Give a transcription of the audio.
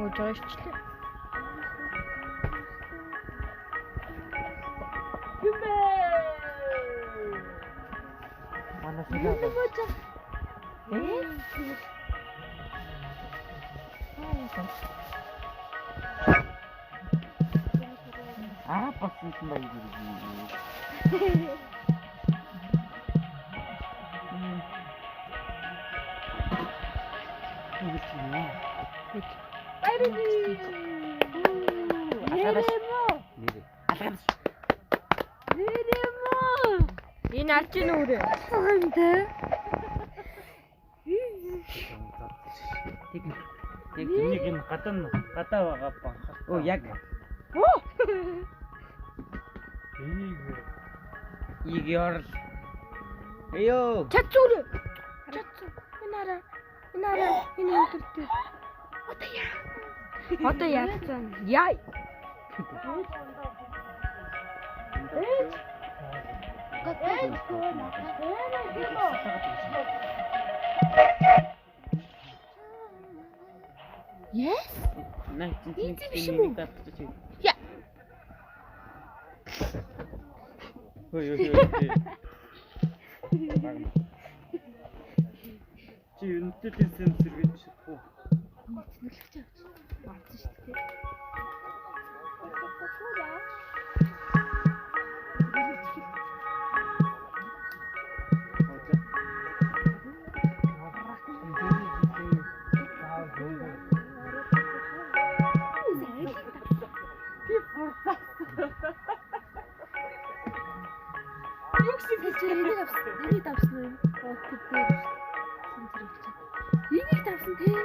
Ууж байгаа шүү дээ. Манай сэлээ. Басан юм байна. Энэ алж ийн өөрөө. Тэг нэг юм гадаа байгаа банхах. Оо яг. Ийг ёрл. Эё. Чацүр. Энэ өдөртөө. Одоо яасан? Яй. Yes? Yeah. Чи өнөдөл юм сэргэж чадахгүй. Нөлөгч авч. Марцсан шүү дээ. Энийг давсан уу? Энийг давсан тий.